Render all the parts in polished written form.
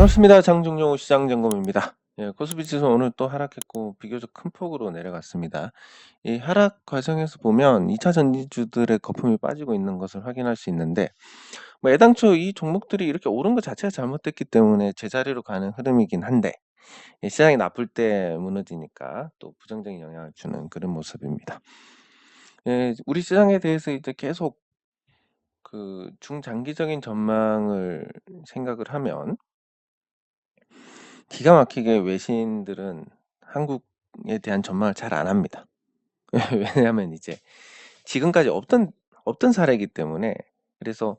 반갑습니다. 장중용 시장 점검입니다. 예, 코스피 지수 오늘 또 하락했고 비교적 큰 폭으로 내려갔습니다. 이 하락 과정에서 보면 2차 전지주들의 거품이 빠지고 있는 것을 확인할 수 있는데, 뭐 애당초 이 종목들이 이렇게 오른 것 자체가 잘못됐기 때문에 제자리로 가는 흐름이긴 한데, 시장이 나쁠 때 무너지니까 또 부정적인 영향을 주는 그런 모습입니다. 예, 우리 시장에 대해서 이제 계속 그 중장기적인 전망을 생각을 하면 기가 막히게 외신들은 한국에 대한 전망을 잘 안 합니다. 왜냐하면 이제 지금까지 없던 사례이기 때문에. 그래서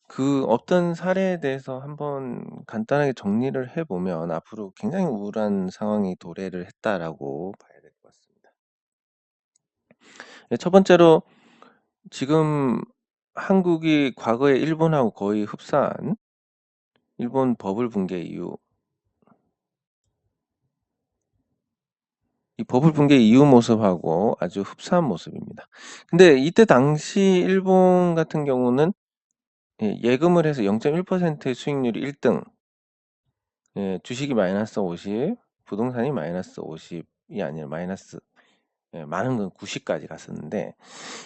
그 없던 사례에 대해서 한번 간단하게 정리를 해보면 앞으로 굉장히 우울한 상황이 도래를 했다라고 봐야 될 것 같습니다. 첫 번째로 지금 한국이 과거에 일본하고 거의 흡사한 일본 버블 붕괴 이후 이 버블 붕괴 이후 모습하고 아주 흡사한 모습입니다. 근데 이때 당시 일본 같은 경우는 예금을 해서 0.1%의 수익률이 1등, 주식이 마이너스 50, 부동산이 마이너스 50이 아니라 마이너스, 많은 건 90까지 갔었는데,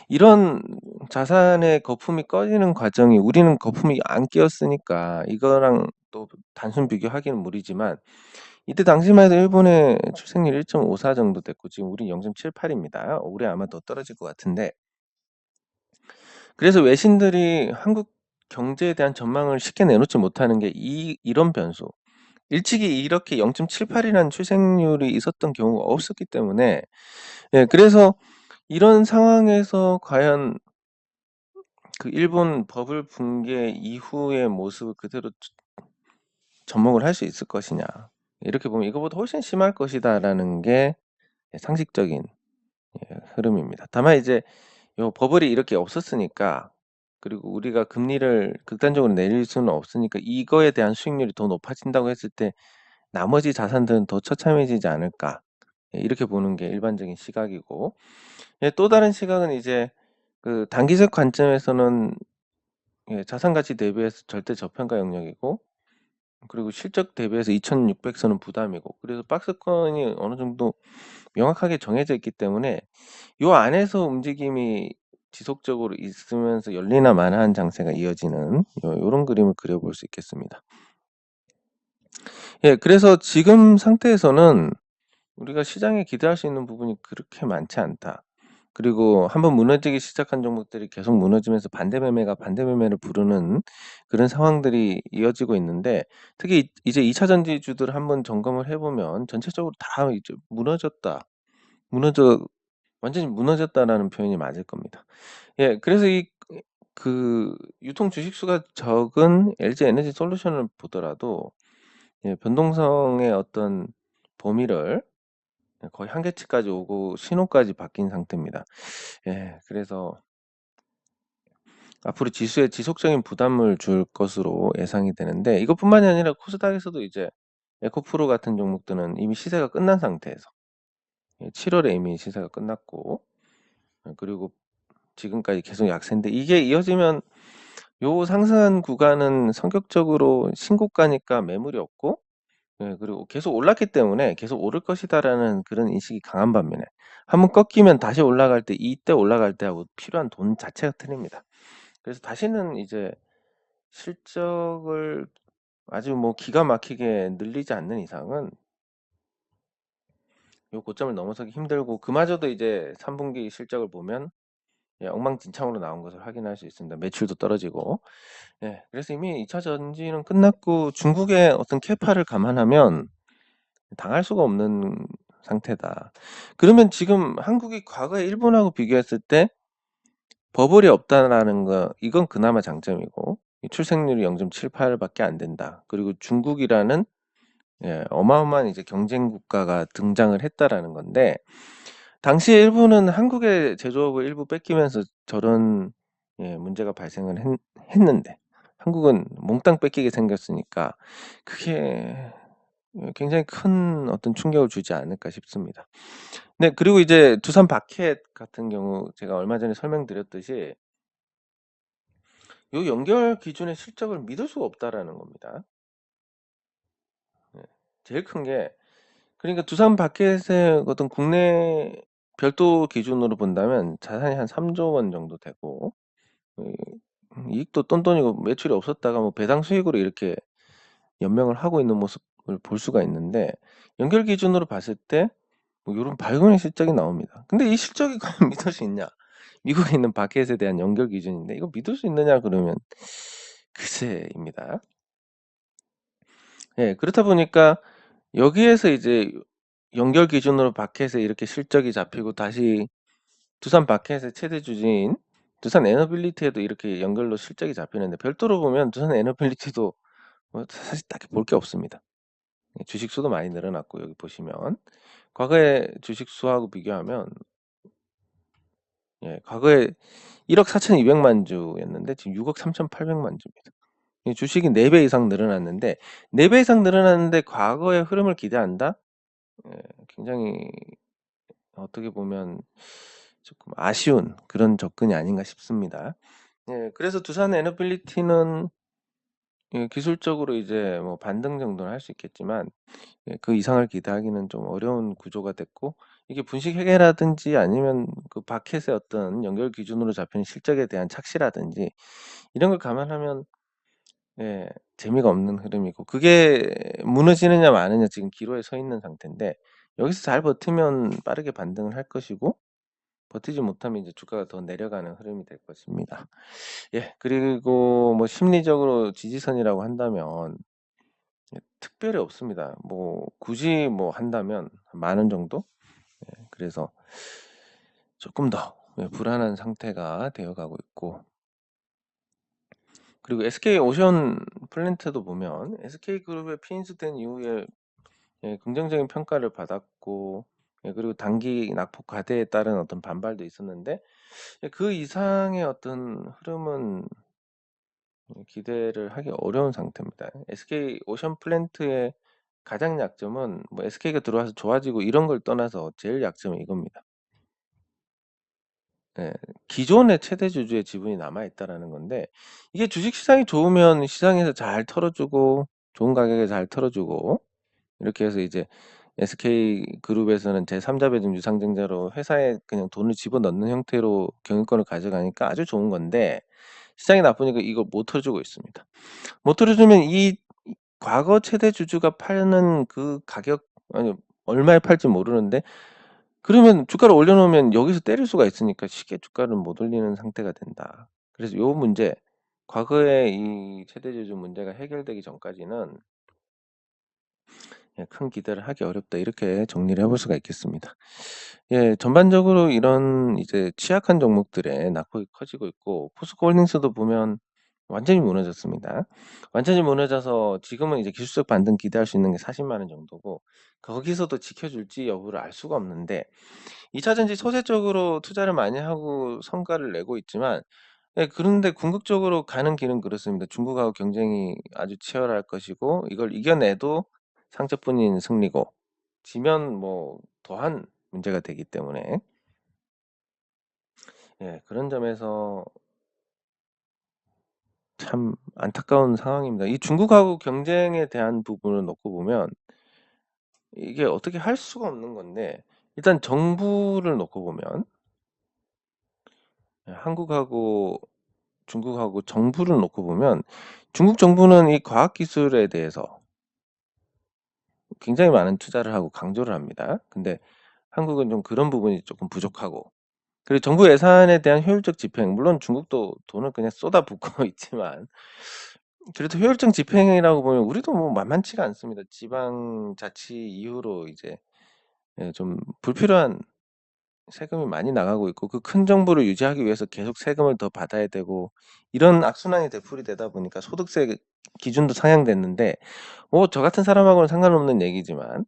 이런 자산의 거품이 꺼지는 과정이 우리는 거품이 안 끼었으니까 이거랑 또 단순 비교하기는 무리지만, 이때 당시만 해도 일본의 출생률 1.54 정도 됐고 지금 우리 0.78입니다. 올해 아마 더 떨어질 것 같은데, 그래서 외신들이 한국 경제에 대한 전망을 쉽게 내놓지 못하는 게 이런 변수. 일찍이 이렇게 0.78이라는 출생률이 있었던 경우가 없었기 때문에, 그래서 이런 상황에서 과연 그 일본 버블 붕괴 이후의 모습을 그대로 접목을 할 수 있을 것이냐. 이렇게 보면 이거보다 훨씬 심할 것이다라는 게 상식적인 흐름입니다. 다만 이제 요 버블이 이렇게 없었으니까, 그리고 우리가 금리를 극단적으로 내릴 수는 없으니까 이거에 대한 수익률이 더 높아진다고 했을 때 나머지 자산들은 더 처참해지지 않을까. 이렇게 보는 게 일반적인 시각이고, 또 다른 시각은 이제 그 단기적 관점에서는 자산 가치 대비해서 절대 저평가 영역이고, 그리고 실적 대비해서 2600선은 부담이고, 그래서 박스권이 어느 정도 명확하게 정해져 있기 때문에 요 안에서 움직임이 지속적으로 있으면서 열리나 마나한 장세가 이어지는 요런 그림을 그려볼 수 있겠습니다. 그래서 지금 상태에서는 우리가 시장에 기대할 수 있는 부분이 그렇게 많지 않다. 그리고 한번 무너지기 시작한 종목들이 계속 무너지면서 반대 매매가 반대 매매를 부르는 그런 상황들이 이어지고 있는데, 특히 이제 2차 전지주들 한번 점검을 해보면 전체적으로 다 이제 무너져 완전히 무너졌다라는 표현이 맞을 겁니다. 그래서 그 유통 주식 수가 적은 LG 에너지 솔루션을 보더라도 변동성의 어떤 범위를 거의 한계치까지 오고 신호까지 바뀐 상태입니다. 그래서 앞으로 지수에 지속적인 부담을 줄 것으로 예상이 되는데, 이것뿐만이 아니라 코스닥에서도 이제 에코프로 같은 종목들은 이미 시세가 끝난 상태에서 7월에 이미 시세가 끝났고, 그리고 지금까지 계속 약세인데, 이게 이어지면 요 상승한 구간은 성격적으로 신고가니까 매물이 없고, 그리고 계속 올랐기 때문에 계속 오를 것이다라는 그런 인식이 강한 반면에, 한번 꺾이면 다시 올라갈 때 이때 올라갈 때하고 필요한 돈 자체가 틀립니다. 그래서 다시는 이제 실적을 아주 뭐 기가 막히게 늘리지 않는 이상은 요 고점을 넘어서기 힘들고, 그마저도 이제 3분기 실적을 보면 엉망진창으로 나온 것을 확인할 수 있습니다. 매출도 떨어지고. 그래서 이미 2차 전지는 끝났고 중국의 어떤 캐파를 감안하면 당할 수가 없는 상태다. 그러면 지금 한국이 과거에 일본하고 비교했을 때 버블이 없다라는 거, 이건 그나마 장점이고, 이 출생률이 0.78밖에 안 된다. 그리고 중국이라는 어마어마한 이제 경쟁 국가가 등장을 했다라는 건데, 당시 일본은 한국의 제조업을 일부 뺏기면서 저런 문제가 발생을 했는데, 한국은 몽땅 뺏기게 생겼으니까 그게 굉장히 큰 어떤 충격을 주지 않을까 싶습니다. 네, 그리고 이제 두산 바켓 같은 경우 제가 얼마 전에 설명드렸듯이 요 연결 기준의 실적을 믿을 수가 없다라는 겁니다. 제일 큰 게 그러니까 두산 바켓의 어떤 국내 별도 기준으로 본다면 자산이 한 3조 원 정도 되고 이 이익도 똔똔이고 매출이 없었다가 뭐 배당 수익으로 이렇게 연명을 하고 있는 모습을 볼 수가 있는데 연결 기준으로 봤을 때 뭐 요런 밝은 실적이 나옵니다. 근데 이 실적이 과연 믿을 수 있냐? 미국에 있는 바켓에 대한 연결 기준인데 이거 믿을 수 있느냐 그러면 글쎄입니다. 예. 그렇다 보니까 여기에서 이제 연결 기준으로 바켓에 이렇게 실적이 잡히고 다시 두산 바켓의 최대 주주인 두산 에너빌리티에도 이렇게 연결로 실적이 잡히는데 별도로 보면 두산 에너빌리티도 뭐 사실 딱히 볼 게 없습니다. 예 주식 수도 많이 늘어났고 여기 보시면 과거에 주식 수하고 비교하면 예 과거에 1억 4,200만 주였는데 지금 6억 3,800만 주입니다. 이 주식이 4배 이상 늘어났는데 4배 이상 늘어났는데 과거의 흐름을 기대한다? 예 굉장히 어떻게 보면 조금 아쉬운 그런 접근이 아닌가 싶습니다. 예 그래서 두산 에너빌리티는 예 기술적으로 이제 뭐 반등 정도는 할 수 있겠지만 예 그 이상을 기대하기는 좀 어려운 구조가 됐고 이게 분식 회계라든지 아니면 그 바켓의 어떤 연결 기준으로 잡힌 실적에 대한 착시라든지 이런 걸 감안하면 예 재미가 없는 흐름이고 그게 무너지느냐 마느냐 지금 기로에 서 있는 상태인데 여기서 잘 버티면 빠르게 반등을 할 것이고 버티지 못하면 이제 주가가 더 내려가는 흐름이 될 것입니다. 예 그리고 뭐 심리적으로 지지선이라고 한다면 예 특별히 없습니다. 뭐 굳이 뭐 한다면 한 만 원 정도? 예 그래서 쪼끔 더 예 불안한 상태가 되어 가고 있고 그리고 SK 오션 플랜트도 보면 SK그룹에 피인수된 이후에 예 긍정적인 평가를 받았고 예 그리고 단기 낙폭 과대에 따른 어떤 반발도 있었는데 예 그 이상의 어떤 흐름은 기대를 하기 어려운 상태입니다. SK 오션 플랜트의 가장 약점은 뭐 SK가 들어와서 좋아지고 이런 걸 떠나서 제일 약점은 이겁니다. 예. 기존의 최대 주주의 지분이 남아 있다라는 건데 이게 주식 시장이 좋으면 시장에서 잘 털어 주고 좋은 가격에 잘 털어 주고 이렇게 해서 이제 SK그룹에서는 제3자 배당 유상증자로 회사에 그냥 돈을 집어넣는 형태로 경영권을 가져가니까 아주 좋은 건데 시장이 나쁘니까 이걸 못 털어 주고 있습니다. 못 털어 주면 이 과거 최대 주주가 파는 그 가격 아니 얼마에 팔지 모르는데 그러면 주가를 올려 놓으면 여기서 때릴 수가 있으니까 쉽게 주가를 못 올리는 상태가 된다. 그래서 요 문제 과거의 이 최대 주주 문제가 해결되기 전까지는 예 '큰 기대를 하기 어렵다.' 이렇게 정리를 해볼 수가 있겠습니다. 예 전반적으로 이런 이제 취약한 종목들의 낙폭이 커지고 있고 포스코홀딩스도 보면 완전히 무너졌습니다. 완전히 무너져서 지금은 이제 기술적 반등 기대할 수 있는 게 4 0만원 정도고 거기서도 지켜줄지 여부를 알 수가 없는데 2 차전지 소재적으로 투자를 많이 하고 성과를 내고 있지만 예 그런데 궁극적으로 가는 길은 그렇습니다. 중국하고 경쟁이 아주 치열할 것이고 이걸 이겨내도 상처뿐인 승리고 지면 뭐 더한 문제가 되기 때문에 예 그런 점에서 참 안타까운 상황입니다. 이 중국하고 경쟁에 대한 부분을 놓고 보면 이게 어떻게 할 수가 없는 건데 일단 정부를 놓고 보면 예 한국하고 중국하고 정부를 놓고 보면 중국 정부는 이 과학 기술에 대해서 굉장히 많은 투자를 하고 강조를 합니다. 근데 한국은 좀 그런 부분이 쪼끔 부족하고 그리고 정부 예산에 대한 효율적 집행 물론 중국도 돈을 그냥 쏟아붓고 있지만 그래도 효율적 집행이라고 보면 우리도 뭐 만만치가 않습니다. 지방자치 이후로 이제 예 좀 불필요한 세금이 많이 나가고 있고 그 큰 정부를 유지하기 위해서 계속 세금을 더 받아야 되고 이런 악순환이 되풀이되다 보니까 소득세 기준도 상향됐는데 뭐 저 같은 사람하고는 상관없는 얘기지만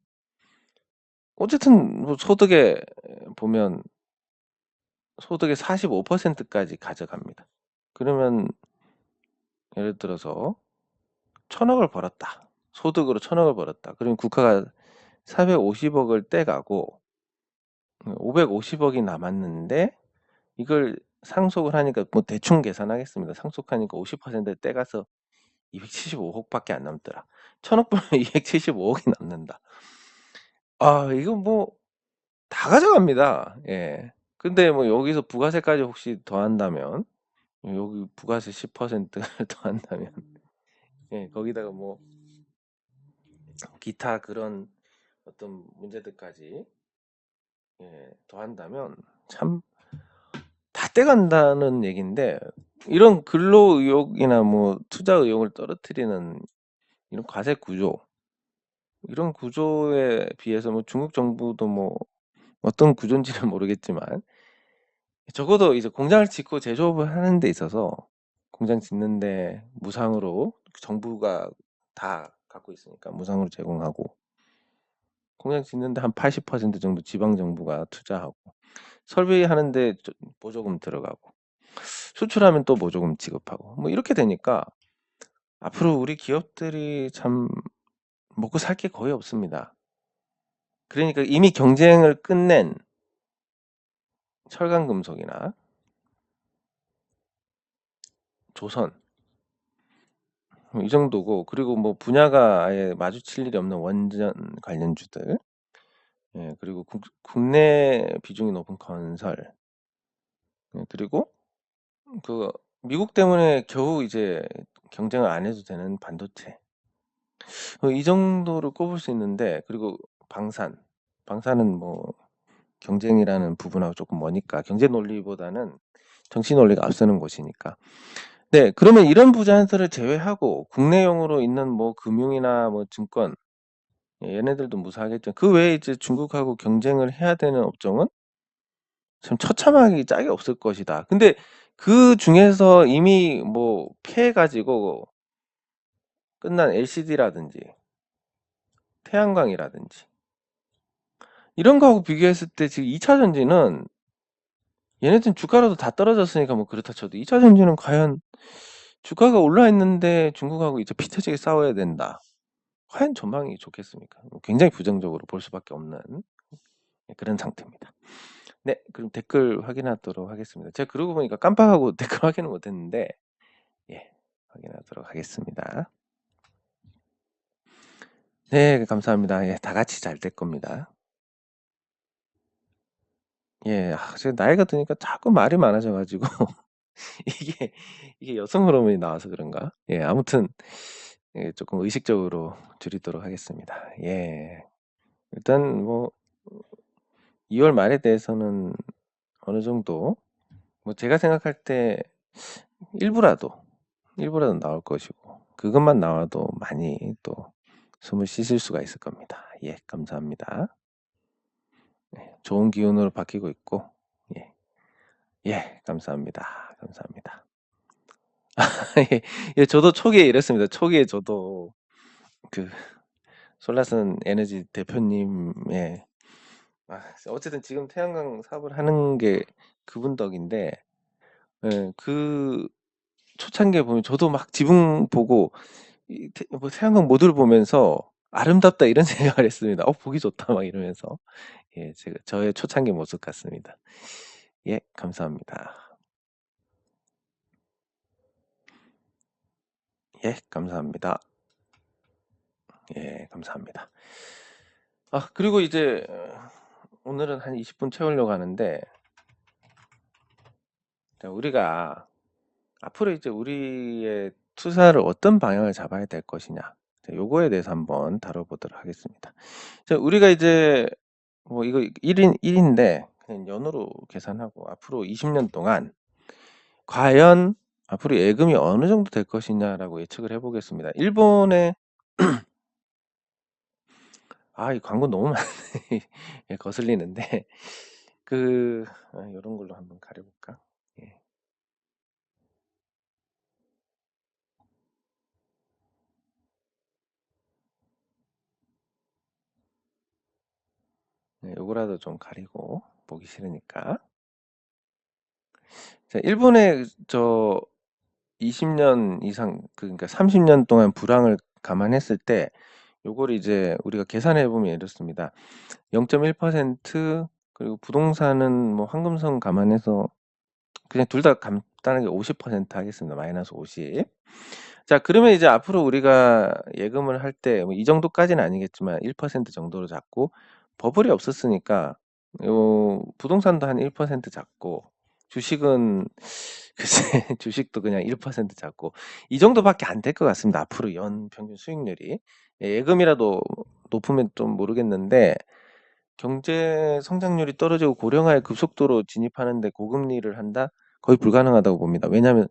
어쨌든 뭐 소득에 보면 소득의 45% 까지 가져갑니다. 그러면 예를 들어서 1,000억을 벌었다. 소득으로 1,000억을 벌었다. 그러면 국가가 450억을 떼가고 550억이 남았는데 이걸 상속을 하니까 뭐 대충 계산하겠습니다. 상속하니까 50% 떼가서 275억 밖에 안 남더라. 1,000억 벌면 275억이 남는다. 아 이거 뭐 다 가져갑니다. 예. 근데 뭐 여기서 부가세까지 혹시 더한다면 여기 부가세 10%를 더한다면 예 거기다가 뭐 기타 그런 어떤 문제들까지 더한다면 참 다 떼간다는 얘기인데 이런 근로 의욕이나 뭐 투자 의욕을 떨어뜨리는 이런 과세 구조 이런 구조에 비해서 뭐 중국 정부도 뭐 어떤 구조인지는 모르겠지만 적어도 이제 공장을 짓고 제조업을 하는 데 있어서 공장 짓는데 무상으로 정부가 다 갖고 있으니까 무상으로 제공하고 공장 짓는데 한 80% 정도 지방 정부가 투자하고 설비하는데 보조금 들어가고 수출하면 또 보조금 지급하고 뭐 이렇게 되니까 앞으로 우리 기업들이 참 먹고 살 게 거의 없습니다. 그러니까 이미 경쟁을 끝낸 철강금속이나 조선 이 정도고 그리고 뭐 분야가 아예 마주칠 일이 없는 원전 관련주들 그리고 국내 비중이 높은 건설 그리고 그 미국 때문에 겨우 이제 경쟁을 안 해도 되는 반도체 이 정도를 꼽을 수 있는데 그리고 방산은 뭐 경쟁이라는 부분하고 조금 머니까 경제 논리보다는 정치 논리가 앞서는 곳이니까 네 그러면 이런 부자들을 제외하고 국내용으로 있는 뭐 금융이나 뭐 증권 얘네들도 무사하겠죠. 그 외에 이제 중국하고 경쟁을 해야 되는 업종은 참 처참하기 짝이 없을 것이다. 근데 그중에서 이미 뭐 피해 가지고 끝난 LCD라든지 태양광이라든지 이런 거하고 비교했을 때 지금 2차 전지는 얘네들은 주가로도 다 떨어졌으니까 뭐 그렇다 쳐도 2차 전지는 과연 주가가 올라 있는데 중국하고 이제 피 터지게 싸워야 된다. 과연 전망이 좋겠습니까? 굉장히 부정적으로 볼 수밖에 없는 그런 상태입니다. 네, 그럼 댓글 확인하도록 하겠습니다. 제가 그러고 보니까 깜빡하고 댓글 확인을 못했는데 예, 확인하도록 하겠습니다. 네, 감사합니다. 예, 다 같이 잘 될 겁니다. 예, 제가 나이가 드니까 자꾸 말이 많아져가지고 이게 이게 여성 호르몬이 나와서 그런가? 예, 아무튼 예, 조금 의식적으로 줄이도록 하겠습니다. 예, 일단 뭐 2월 말에 대해서는 어느 정도 뭐 제가 생각할 때 일부라도 나올 것이고 그것만 나와도 많이 또 숨을 쉬실 수가 있을 겁니다. 예, 감사합니다. 예, 좋은 기운으로 바뀌고 있고 예, 예, 감사합니다. 감사합니다. 예, 예, 저도 초기에 이랬습니다. 초기에 저도 그 솔라슨 에너지 대표님의 어쨌든 지금 태양광 사업을 하는 게 그분 덕인데 예, 그 초창기에 보면 저도 막 지붕 보고 뭐 태양광 모듈 보면서 아름답다 이런 생각을 했습니다. 보기 좋다 막 이러면서 예, 제가 저의 초창기 모습 같습니다. 예, 감사합니다. 예, 감사합니다. 예, 감사합니다. 그리고 이제 오늘은 한 20분 채우려고 하는데 우리가 앞으로 이제 우리의 투자를 어떤 방향을 잡아야 될 것이냐 요거에 대해서 한번 다뤄보도록 하겠습니다. 자, 우리가 이제 뭐 이거 1인데 그냥 연으로 계산하고 앞으로 20년 동안 과연 앞으로 예금이 어느 정도 될 것이냐라고 예측을 해보겠습니다. 일본의 이 광고 너무 많네. 예, 거슬리는데 이런 걸로 한번 가려볼까? 예. 네, 요거라도 좀 가리고 보기 싫으니까. 자, 일본의 20년 이상 그러니까 30년 동안 불황을 감안했을 때 요거를 이제 우리가 계산해 보면 이렇습니다. 0.1% 그리고 부동산은 뭐 황금성 감안해서 그냥 둘 다 간단하게 50% 하겠습니다. 마이너스 50. 자, 그러면 이제 앞으로 우리가 예금을 할 때 뭐 이 정도까지는 아니겠지만 1% 정도로 잡고, 버블이 없었으니까 요 부동산도 한 1% 잡고, 주식은 글쎄 주식도 그냥 1% 잡고, 이 정도밖에 안 될 것 같습니다. 앞으로 연 평균 수익률이. 예금이라도 높으면 좀 모르겠는데, 경제 성장률이 떨어지고 고령화의 급속도로 진입하는데 고금리를 한다? 거의 불가능하다고 봅니다. 왜냐하면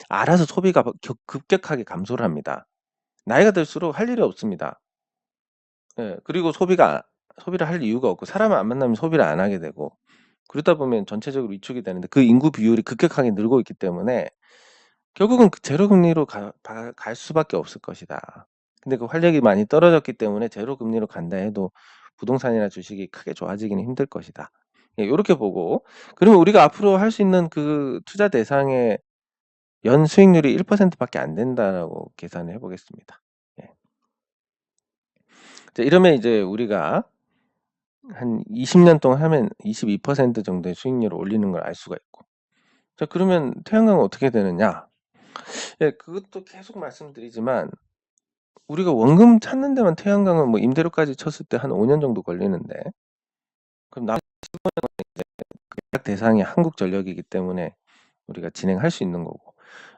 알아서 소비가 급격하게 감소를 합니다. 나이가 들수록 할 일이 없습니다. 예. 그리고 소비를 할 이유가 없고, 사람을 안 만나면 소비를 안 하게 되고, 그러다 보면 전체적으로 위축이 되는데, 그 인구 비율이 급격하게 늘고 있기 때문에 결국은 그 제로 금리로 갈 수밖에 없을 것이다. 근데 그 활력이 많이 떨어졌기 때문에 제로 금리로 간다 해도 부동산이나 주식이 크게 좋아지기는 힘들 것이다. 예, 요렇게 보고, 그러면 우리가 앞으로 할 수 있는 그 투자 대상의 연 수익률이 1% 밖에 안 된다라고 계산을 해 보겠습니다. 예. 자, 이러면 이제 우리가 한 20년 동안 하면 22% 정도의 수익률을 올리는 걸 알 수가 있고. 자, 그러면 태양광은 어떻게 되느냐? 예, 그것도 계속 말씀드리지만, 우리가 원금 찾는 데만 태양광은 뭐 임대료까지 쳤을 때 한 5년 정도 걸리는데, 그럼 나머지 계약 대상이 한국전력이기 때문에 우리가 진행할 수 있는 거고.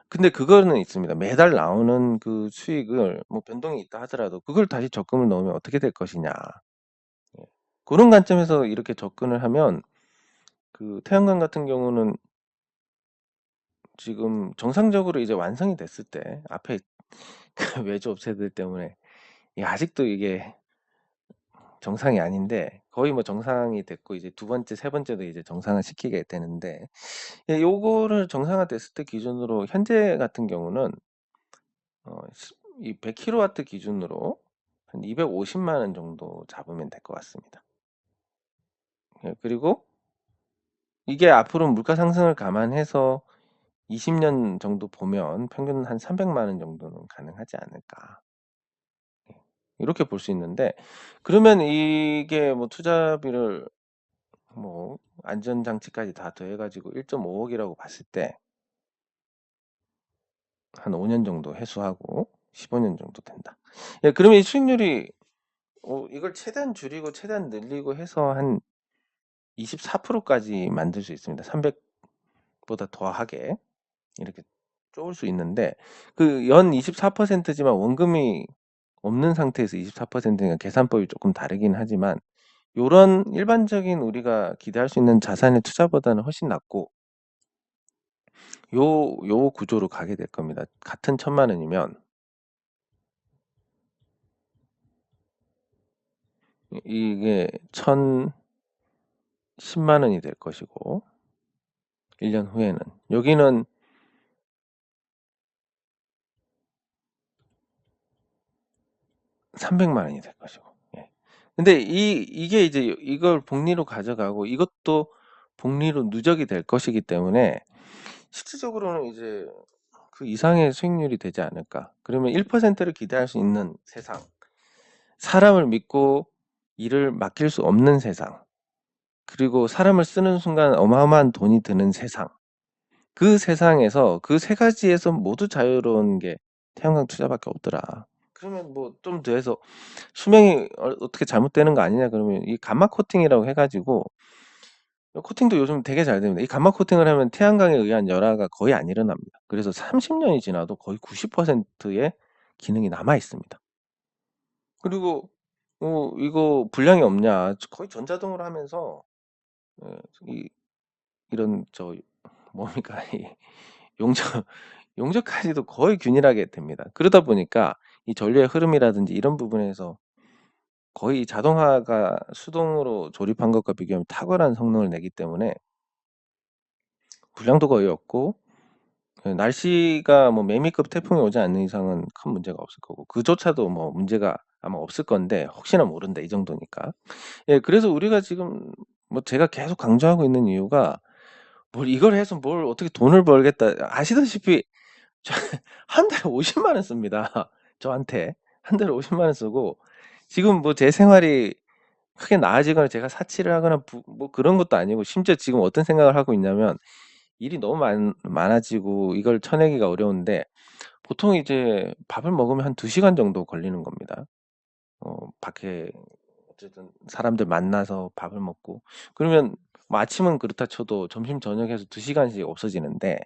근데 그거는 있습니다. 매달 나오는 그 수익을 뭐 변동이 있다 하더라도 그걸 다시 적금을 넣으면 어떻게 될 것이냐. 예. 그런 관점에서 이렇게 접근을 하면, 그 태양광 같은 경우는 지금 정상적으로 이제 완성이 됐을 때, 앞에 그 외주 업체들 때문에 아직도 이게 정상이 아닌데, 거의 뭐 정상이 됐고, 이제 두 번째, 세 번째도 이제 정상을 시키게 되는데, 예, 요거를 정상화됐을 때 기준으로 현재 같은 경우는 이 100kW 기준으로 한 250만 원 정도 잡으면 될 것 같습니다. 예, 그리고 이게 앞으로 물가 상승을 감안해서 20년 정도 보면 평균 한 300만 원 정도는 가능하지 않을까. 예. 이렇게 볼 수 있는데, 그러면 이게 뭐 투자비를 뭐 안전장치까지 다 더해 가지고 1.5억이라고 봤을 때 한 5년 정도 해소하고 15년 정도 된다. 예, 그러면 이 수익률이 이걸 최대한 줄이고 최대한 늘리고 해서 한 24%까지 만들 수 있습니다. 300보다 더하게 이렇게 쪼을 수 있는데, 그 연 24%지만 원금이 없는 상태에서 24%니까 계산법이 조금 다르긴 하지만, 요런 일반적인 우리가 기대할 수 있는 자산의 투자보다는 훨씬 낫고, 요 구조로 가게 될 겁니다. 같은 1,000만 원이면 이게 1,010만 원이 될 것이고, 1년 후에는 여기는 300만 원이 될 것이고. 예. 근데 이게 이제 이걸 복리로 가져가고, 이것도 복리로 누적이 될 것이기 때문에 실질적으로는 이제 그 이상의 수익률이 되지 않을까. 그러면 1%를 기대할 수 있는 세상, 사람을 믿고 일을 맡길 수 없는 세상, 그리고 사람을 쓰는 순간 어마어마한 돈이 드는 세상, 그 세상에서 그 세 가지에서 모두 자유로운 게 태양광 투자밖에 없더라. 그러면 뭐 좀 더해서 수명이 어떻게 잘못되는 거 아니냐 그러면, 이 감마 코팅이라고 해 가지고, 코팅도 요즘 되게 잘 됩니다. 이 감마 코팅을 하면 태양광에 의한 열화가 거의 안 일어납니다. 그래서 30년이 지나도 거의 90%의 기능이 남아 있습니다. 그리고 이거 불량이 없냐, 거의 전자동으로 하면서 예, 이런 뭡니까 이 용접 용접까지도 거의 균일하게 됩니다. 그러다 보니까 이 전류의 흐름이라든지 이런 부분에서 거의 자동화가 수동으로 조립한 것과 비교하면 탁월한 성능을 내기 때문에 불량도 거의 없고, 예, 날씨가 뭐 매미급 태풍이 오지 않는 이상은 큰 문제가 없을 거고, 그조차도 뭐 문제가 아마 없을 건데 혹시나 모른다 이 정도니까. 예, 그래서 우리가 지금 뭐 제가 계속 강조하고 있는 이유가, 뭘 이걸 해서 뭘 어떻게 돈을 벌겠다. 아시다시피 저 한 달에 50만 원 씁니다. 저한테. 한 달에 50만 원 쓰고, 지금 뭐 제 생활이 크게 나아지거나 제가 사치를 하거나 뭐 그런 것도 아니고, 심지어 지금 어떤 생각을 하고 있냐면, 일이 너무 많아지고 이걸 쳐내기가 어려운데 보통 이제 밥을 먹으면 한 2 시간 정도 걸리는 겁니다. 밖에 어쨌든 사람들 만나서 밥을 먹고 그러면 뭐 아침은 그렇다 쳐도 점심 저녁 해서 2 시간씩 없어지는데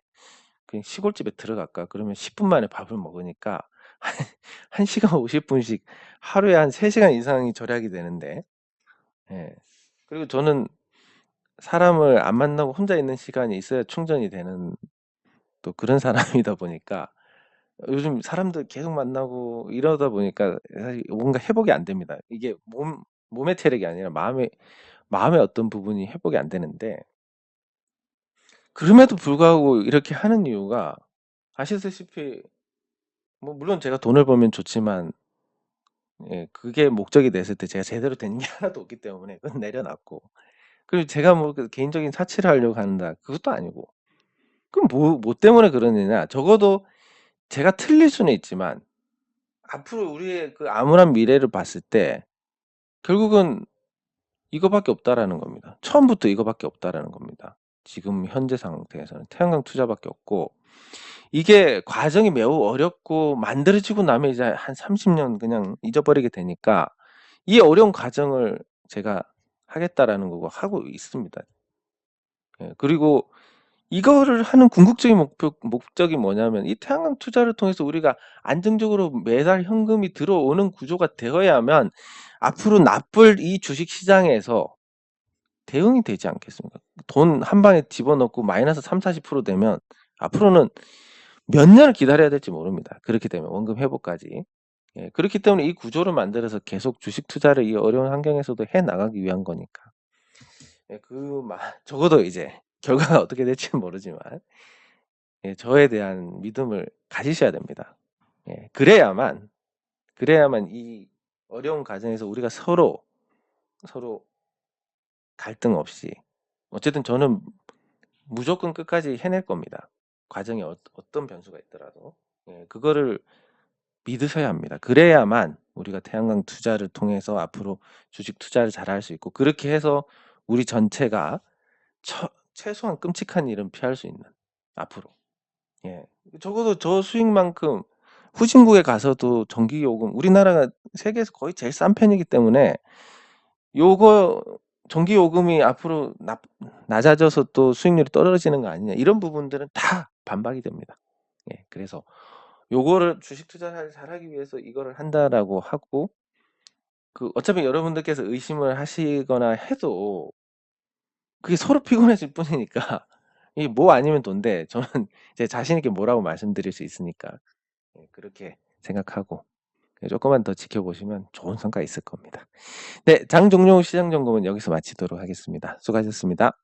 그냥 시골집에 들어갈까 그러면 10분 만에 밥을 먹으니까 한 1 시간 50 분씩 하루에 한 3 시간 이상이 절약이 되는데 예. 그리고 저는 사람을 안 만나고 혼자 있는 시간이 있어야 충전이 되는 또 그런 사람이다 보니까 요즘 사람들 계속 만나고 이러다 보니까 사실 뭔가 회복이 안 됩니다. 이게 몸의 체력이 아니라 마음의 어떤 부분이 회복이 안 되는데 그럼에도 불구하고 이렇게 하는 이유가 아시다시피 뭐 물론 제가 돈을 벌면 좋지만 예 그게 목적이 됐을 때 제가 제대로 된 게 하나도 없기 때문에 그건 내려놨고 그리고 제가 뭐 그 개인적인 사치를 하려고 한다 그것도 아니고 그럼 뭐 때문에 그러느냐 적어도 제가 틀릴 수는 있지만 앞으로 우리의 그 암울한 미래를 봤을 때 결국은 이거밖에 없다라는 겁니다. 처음부터 이거밖에 없다라는 겁니다. 지금 현재 상태에서는 태양광 투자밖에 없고 이게 과정이 매우 어렵고 만들어지고 나면 이제 한 30년 그냥 잊어버리게 되니까 이 어려운 과정을 제가 하겠다라는 거고 하고 있습니다. 예. 그리고 이거를 하는 궁극적인 목적이 뭐냐면 이 태양광 투자를 통해서 우리가 안정적으로 매달 현금이 들어오는 구조가 되어야만 앞으로 나쁠 이 주식 시장에서 대응이 되지 않겠습니까? 돈 한 방에 집어넣고 마이너스 30-40% 되면 앞으로는 몇 년을 기다려야 될지 모릅니다. 그렇게 되면 원금 회복까지. 예. 그렇기 때문에 이 구조를 만들어서 계속 주식 투자를 이 어려운 환경에서도 해 나가기 위한 거니까. 예 적어도 이제 결과가 어떻게 될지는 모르지만 예 저에 대한 믿음을 가지셔야 됩니다. 예. 그래야만 이 어려운 과정에서 우리가 서로 갈등 없이 어쨌든 저는 무조건 끝까지 해낼 겁니다. 과정에 어떤 변수가 있더라도. 예 그거를 믿으셔야 합니다. 그래야만 우리가 태양광 투자를 통해서 앞으로 주식 투자를 잘할 수 있고 그렇게 해서 우리 전체가 최소한 끔찍한 일은 피할 수 있는 앞으로. 예. 적어도 저 수익만큼 후진국에 가서도 전기요금 우리나라가 세계에서 거의 제일 싼 편이기 때문에 요거 전기요금이 앞으로 낮아져서 또 수익률이 떨어지는 거 아니냐 이런 부분들은 다 반박이 됩니다. 예. 그래서 요거를 주식 투자를 잘하기 위해서 이거를 한다라고 하고 어차피 여러분들께서 의심을 하시거나 해도 그게 서로 피곤해질 뿐이니까 이게 뭐 아니면 돈데 저는 제 자신 있게 뭐라고 말씀드릴 수 있으니까 예 그렇게 생각하고 예 쪼끔만 더 지켜보시면 좋은 성과 있을 겁니다. 네. 장 종료 후 시장 점검은 여기서 마치도록 하겠습니다. 수고하셨습니다.